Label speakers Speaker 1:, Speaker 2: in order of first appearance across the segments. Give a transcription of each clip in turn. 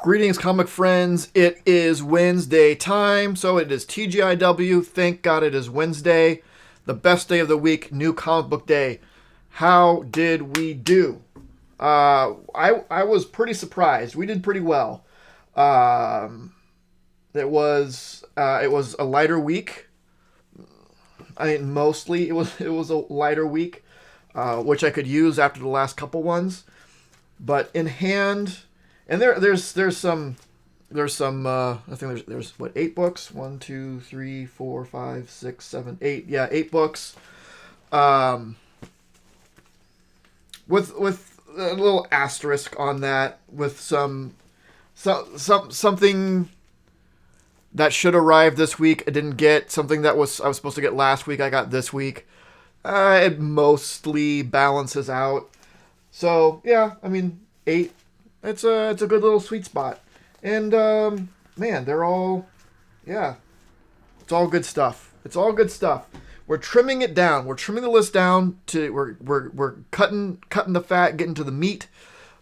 Speaker 1: Greetings, comic friends. It is Wednesday time, so it is TGIW. Thank God it is Wednesday, the best day of the week, new comic book day. How did we do? I was pretty surprised. We did pretty well. It was a lighter week. I mean, mostly it was a lighter week, which I could use after the last couple ones. But in hand, and there's some I think there's what, 8 books. 1, 2, 3, 4, 5, 6, 7, 8. Yeah, 8 books. Um, with a little asterisk on that, with something that should arrive this week. I didn't get something that I was supposed to get last week. I got this week. It mostly balances out. So yeah, I mean 8. It's a good little sweet spot, and man, they're all, yeah, it's all good stuff. It's all good stuff. We're trimming it down. We're trimming the list down to we're cutting the fat, getting to the meat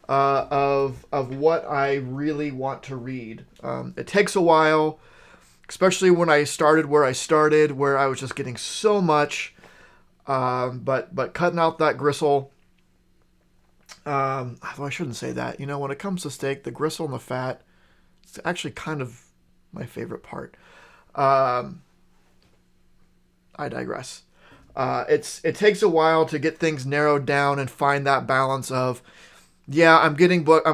Speaker 1: of what I really want to read. It takes a while, especially when I started where I was just getting so much. But cutting out that gristle. Although I shouldn't say that. When it comes to steak, the gristle and the fat, it's actually kind of my favorite part. I digress. It takes a while to get things narrowed down and find that balance of, yeah, I'm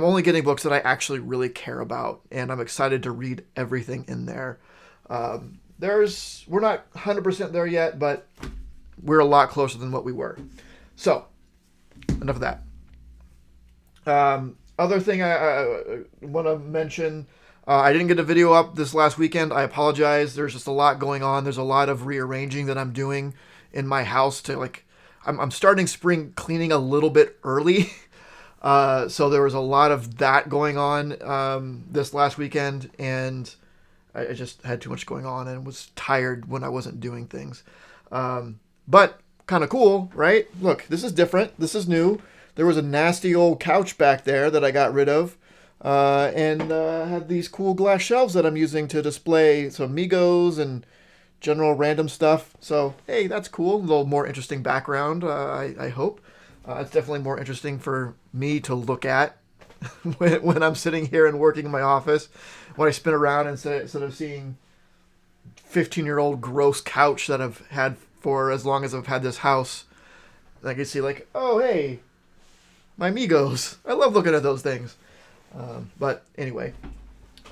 Speaker 1: only getting books that I actually really care about, and I'm excited to read everything in there. We're not 100% there yet, but we're a lot closer than what we were. So, enough of that. Other thing I want to mention, I didn't get a video up this last weekend. I apologize. There's just a lot going on. There's a lot of rearranging that I'm doing in my house I'm starting spring cleaning a little bit early. So there was a lot of that going on this last weekend, and I just had too much going on and was tired when I wasn't doing things. But kind of cool, right? Look, this is different. This is new. There was a nasty old couch back there that I got rid of, and had these cool glass shelves that I'm using to display some Migos and general random stuff. So, hey, that's cool. A little more interesting background, I hope. It's definitely more interesting for me to look at when I'm sitting here and working in my office. When I spin around instead of seeing 15-year-old gross couch that I've had for as long as I've had this house, I can see like, oh, hey, my Migos. I love looking at those things. But anyway,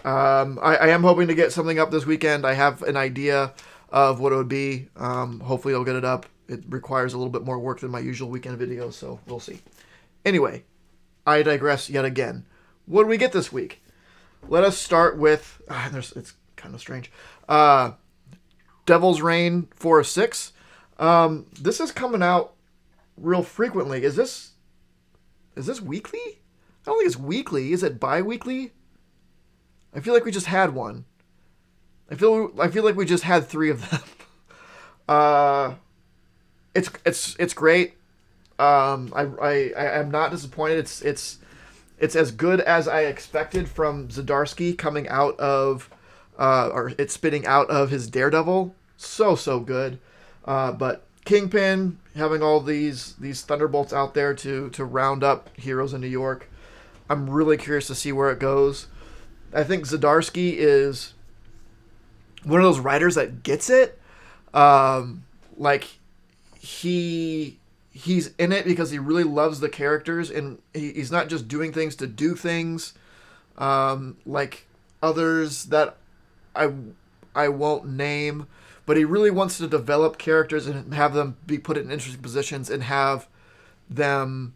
Speaker 1: I am hoping to get something up this weekend. I have an idea of what it would be. Hopefully I'll get it up. It requires a little bit more work than my usual weekend videos, so we'll see. Anyway, I digress yet again. What do we get this week? Let us start with, it's kind of strange. Devil's Reign 4/6. This is coming out real frequently. Is this weekly? I don't think it's weekly. Is it bi-weekly? I feel like we just had one. I feel like we just had 3 of them. It's great. I'm not disappointed. It's as good as I expected from Zdarsky coming out of or it's spitting out of his Daredevil. So good. But Kingpin having all these thunderbolts out there to round up heroes in New York. I'm really curious to see where it goes. I think Zdarsky is one of those writers that gets it. Like he's in it because he really loves the characters, and he's not just doing things to do things, like others that I won't name. But he really wants to develop characters and have them be put in interesting positions and have them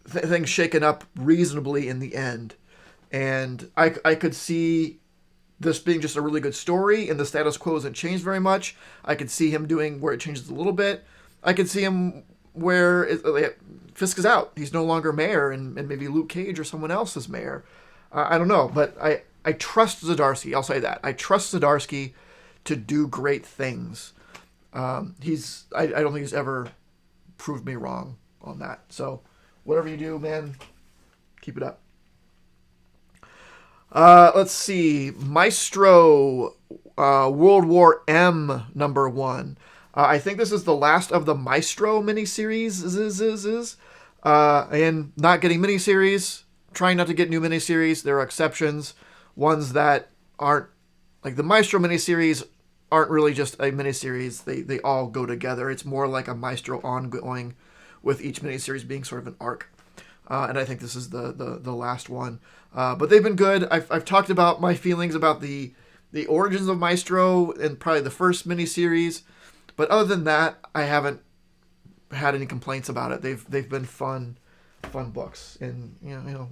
Speaker 1: things shaken up reasonably in the end. And I could see this being just a really good story, and the status quo hasn't changed very much. I could see him doing where it changes a little bit. I could see him where Fisk is out. He's no longer mayor, and maybe Luke Cage or someone else is mayor. I don't know, but I trust Zdarsky. I'll say that. I trust Zdarsky to do great things. I don't think he's ever proved me wrong on that. So whatever you do, man, keep it up. Let's see. Maestro World War M #1. I think this is the last of the Maestro miniseries. And not getting miniseries, trying not to get new miniseries. There are exceptions. Ones that aren't, like the Maestro miniseries, aren't really just a miniseries. They all go together. It's more like a Maestro ongoing, with each miniseries being sort of an arc. And I think this is the last one. But they've been good. I've talked about my feelings about the origins of Maestro in probably the first miniseries. But other than that, I haven't had any complaints about it. They've been fun books. And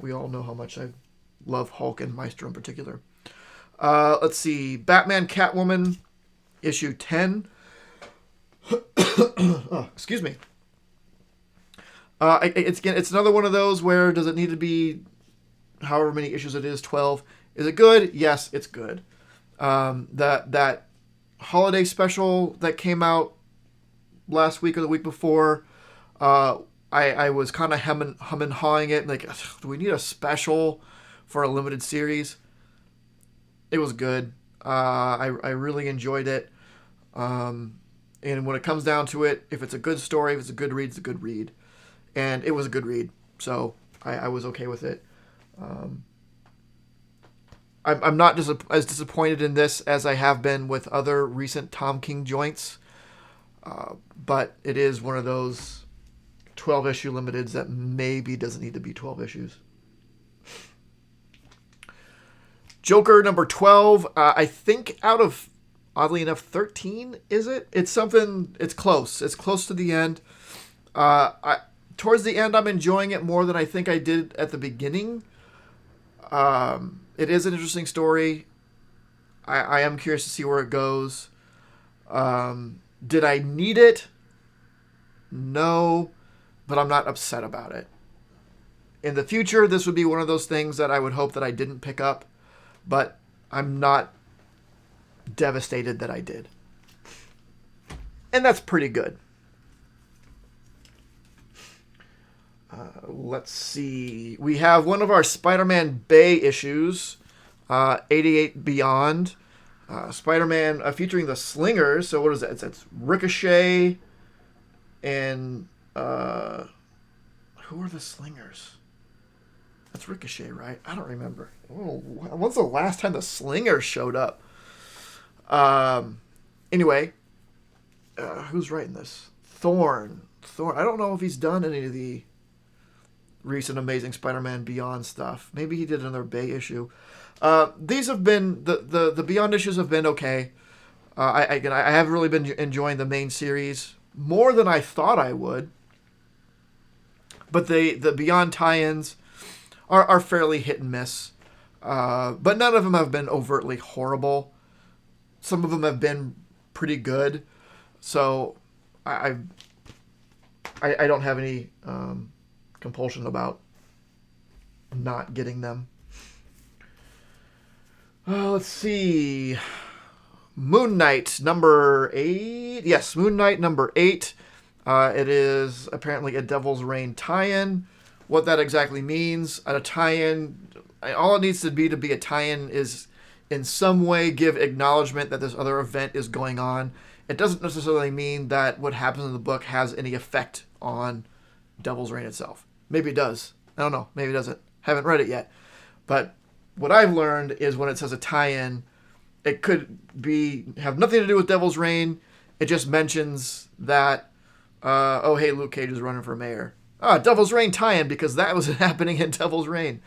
Speaker 1: we all know how much I love Hulk and Maestro in particular. Let's see. Batman Catwoman issue 10. Oh, excuse me. It's another one of those where does it need to be however many issues it is, 12? Is it good? Yes, it's good. That holiday special that came out last week or the week before, I was kind of humming hawing it, like, do we need a special for a limited series? It was good. I really enjoyed it. And when it comes down to it, if it's a good story, if it's a good read, it's a good read. And it was a good read, so I was okay with it. I'm not as disappointed in this as I have been with other recent Tom King joints, but it is one of those 12-issue limiteds that maybe doesn't need to be 12 issues. Joker #12, I think out of, oddly enough, 13, is it? It's something, it's close. It's close to the end. Towards the end, I'm enjoying it more than I think I did at the beginning. It is an interesting story. I am curious to see where it goes. Did I need it? No, but I'm not upset about it. In the future, this would be one of those things that I would hope that I didn't pick up, but I'm not devastated that I did. And that's pretty good. Let's see. We have one of our Spider-Man Bay issues, 88 Beyond. Spider-Man featuring the Slingers. So what is that? It's Ricochet and who are the Slingers? That's Ricochet, right? I don't remember. Oh, when's the last time the Slingers showed up? Anyway, who's writing this? Thorne. I don't know if he's done any of the recent Amazing Spider-Man Beyond stuff. Maybe he did another Bay issue. These have been the Beyond issues have been okay. I have really been enjoying the main series more than I thought I would. But the Beyond tie-ins are fairly hit and miss. But none of them have been overtly horrible. Some of them have been pretty good. So I don't have any compulsion about not getting them. Let's see. Moon Knight #8. Yes, Moon Knight #8. It is apparently a Devil's Reign tie-in. What that exactly means, a tie-in, all it needs to be a tie-in is in some way give acknowledgement that this other event is going on. It doesn't necessarily mean that what happens in the book has any effect on Devil's Reign itself. Maybe it does. I don't know. Maybe it doesn't. Haven't read it yet. But what I've learned is when it says a tie-in, it could have nothing to do with Devil's Reign. It just mentions that, hey, Luke Cage is running for mayor. Devil's Reign tie-in, because that was happening in Devil's Reign.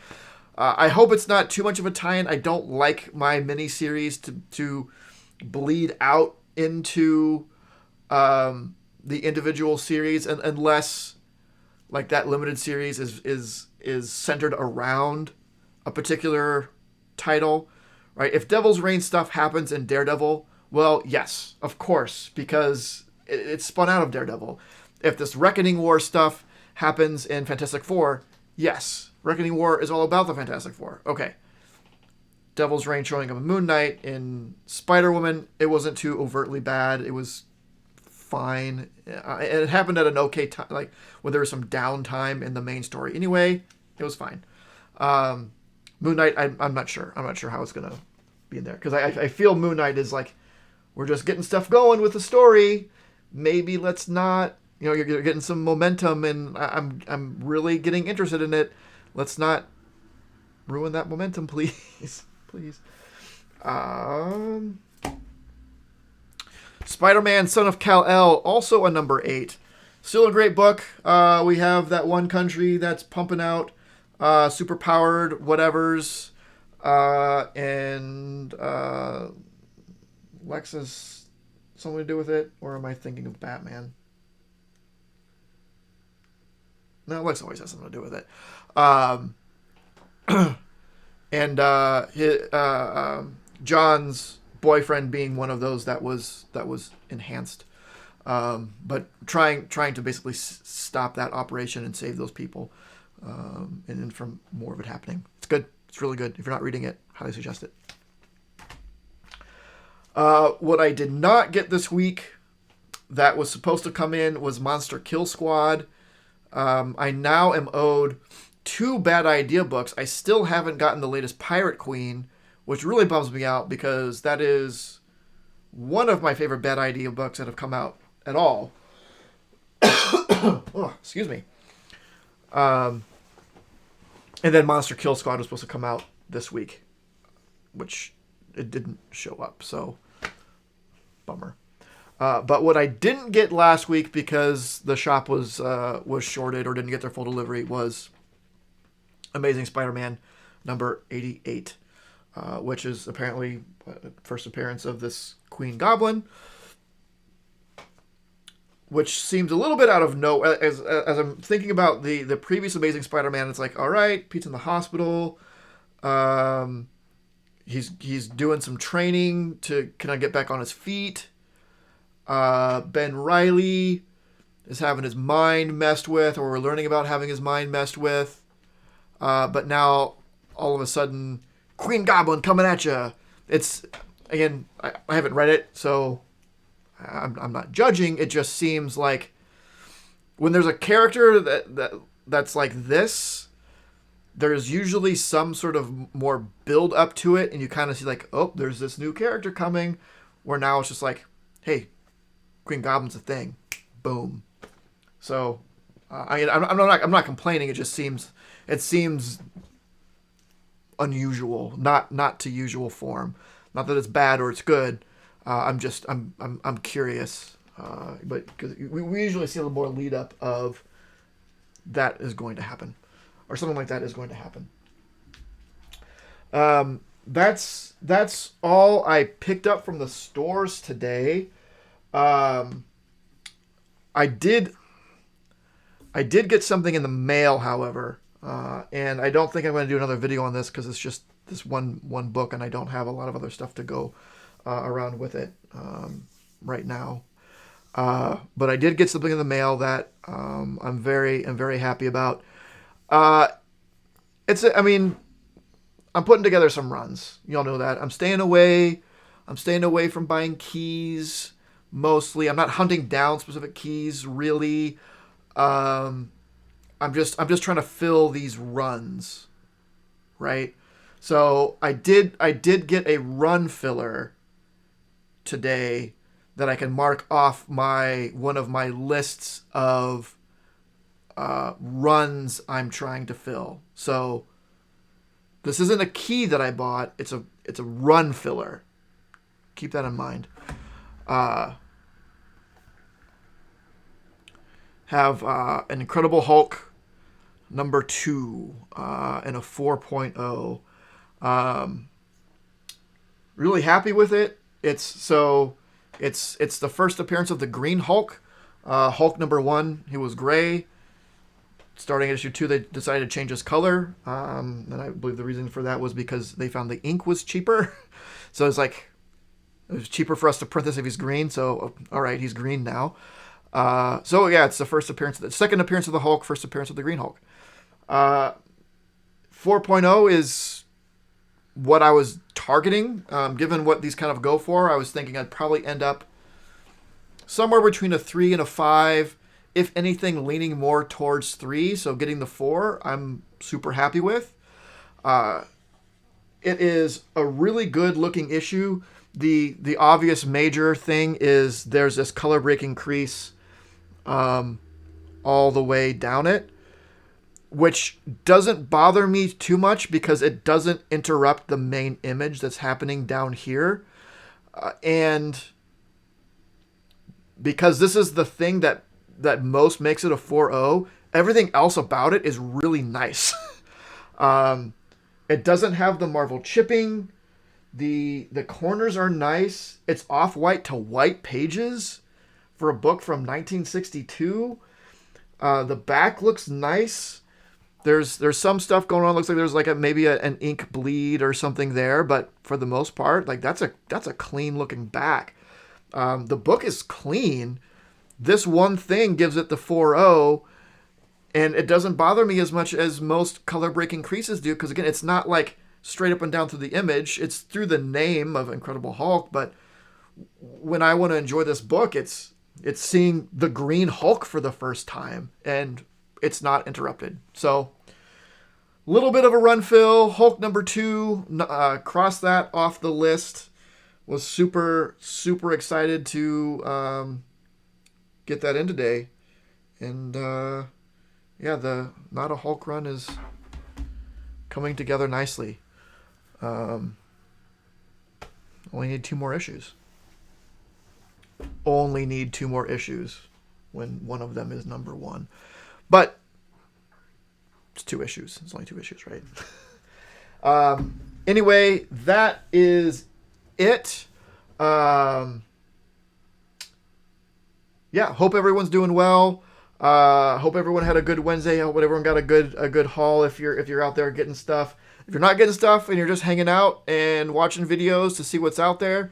Speaker 1: I hope it's not too much of a tie-in. I don't like my miniseries to bleed out into the individual series, unless like that limited series is centered around a particular title, right? If Devil's Reign stuff happens in Daredevil, well, yes, of course, because it's spun out of Daredevil. If this Reckoning War stuff happens in Fantastic Four, yes, Reckoning War is all about the Fantastic Four. Okay. Devil's Reign showing up in Moon Knight, in Spider-Woman, it wasn't too overtly bad. It was fine. It happened at an okay time, like when there was some downtime in the main story. Anyway, it was fine. Moon Knight, I'm not sure. I'm not sure how it's gonna be in there because I feel Moon Knight is like, we're just getting stuff going with the story. Maybe let's not. You're getting some momentum, and I'm really getting interested in it. Let's not ruin that momentum, please, please. Spider-Man: Son of Kal-El, also a number 8. Still a great book. We have that one country that's pumping out super powered whatevers, and Lexus something to do with it, or am I thinking of Batman? No, Lex always has something to do with it. And John's boyfriend being one of those that was enhanced, but trying to basically stop that operation and save those people, and from more of it happening. It's good. It's really good. If you're not reading it, highly suggest it. What I did not get this week that was supposed to come in was Monster Kill Squad. I now am owed 2 Bad Idea books. I still haven't gotten the latest Pirate Queen, which really bums me out because that is one of my favorite Bad Idea books that have come out at all. Oh, excuse me. And then Monster Kill Squad was supposed to come out this week, which it didn't show up, so bummer. But what I didn't get last week because the shop was shorted or didn't get their full delivery was Amazing Spider-Man number 88, which is apparently first appearance of this Queen Goblin, which seems a little bit out of nowhere. As I'm thinking about the previous Amazing Spider-Man, it's like, all right, Pete's in the hospital. He's doing some training to kind of get back on his feet. Ben Reilly is having his mind messed with, or we're learning about having his mind messed with. But now, all of a sudden, Queen Goblin coming at you. It's, again, I haven't read it, so I'm not judging. It just seems like when there's a character that's like this, there's usually some sort of more build up to it, and you kind of see like, oh, there's this new character coming, where now it's just like, hey, Green Goblin's a thing. Boom. So, I'm not complaining. It just seems unusual, not to usual form. Not that it's bad or it's good. I'm curious, but because we usually see a little more lead up of that is going to happen, or something like that is going to happen. That's all I picked up from the stores today. I did get something in the mail, however, and I don't think I'm going to do another video on this because it's just this one book, and I don't have a lot of other stuff to go around with it right now. But I did get something in the mail that I'm very happy about. I'm putting together some runs. Y'all know that. I'm staying away from buying keys. Mostly, I'm not hunting down specific keys, really. I'm just trying to fill these runs, right? So I did get a run filler today that I can mark off one of my lists of runs I'm trying to fill. So this isn't a key that I bought; it's a run filler. Keep that in mind. Have an Incredible Hulk number 2 and a 4.0. Really happy with it. It's the first appearance of the Green Hulk. Hulk number 1, he was gray. Starting at issue 2, they decided to change his color. And I believe the reason for that was because they found the ink was cheaper. So it's like, it was cheaper for us to print this if he's green. So, all right, he's green now. So yeah, it's the second appearance of the Hulk, first appearance of the Green Hulk. 4.0 is what I was targeting. Given what these kind of go for, I was thinking I'd probably end up somewhere between a 3 and a 5. If anything, leaning more towards 3. So getting the 4, I'm super happy with. It is a really good looking issue. The obvious major thing is there's this color breaking crease all the way down it, which doesn't bother me too much because it doesn't interrupt the main image that's happening down here. And because this is the thing that most makes it a 4.0, everything else about it is really nice. It doesn't have the Marvel chipping. The corners are nice. It's off-white to white pages for a book from 1962. The back looks nice. There's some stuff going on. Looks like there's like an ink bleed or something there, but for the most part, like that's a clean looking back. The book is clean. This one thing gives it the 4.0, and it doesn't bother me as much as most color breaking creases do, because again, it's not like straight up and down through the image. It's through the name of Incredible Hulk, but when I want to enjoy this book, it's seeing the Green Hulk for the first time, and it's not interrupted. So, a little bit of a run fill. Hulk number 2, cross that off the list. Was super, super excited to get that in today. And yeah, the Not a Hulk run is coming together nicely. Only need 2 more issues. Only need 2 more issues when one of them is number 1. But it's 2 issues. It's only 2 issues, right? Anyway, that is it. Yeah, hope everyone's doing well. Hope everyone had a good Wednesday. Hope everyone got a good haul if you're out there getting stuff. If you're not getting stuff and you're just hanging out and watching videos to see what's out there,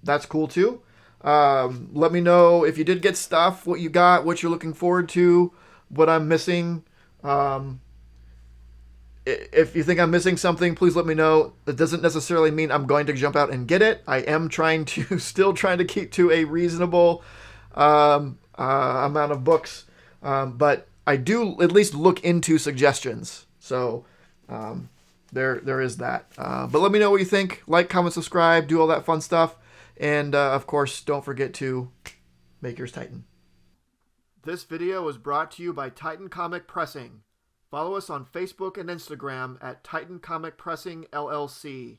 Speaker 1: that's cool too. Let me know if you did get stuff, what you got, what you're looking forward to, what I'm missing. If you think I'm missing something, please let me know. That doesn't necessarily mean I'm going to jump out and get it. I am still trying to keep to a reasonable amount of books, but I do at least look into suggestions. So there is that. But let me know what you think. Like, comment, subscribe, do all that fun stuff. And of course, don't forget to make yours Titan. This video was brought to you by Titan Comic Pressing. Follow us on Facebook and Instagram at Titan Comic Pressing LLC.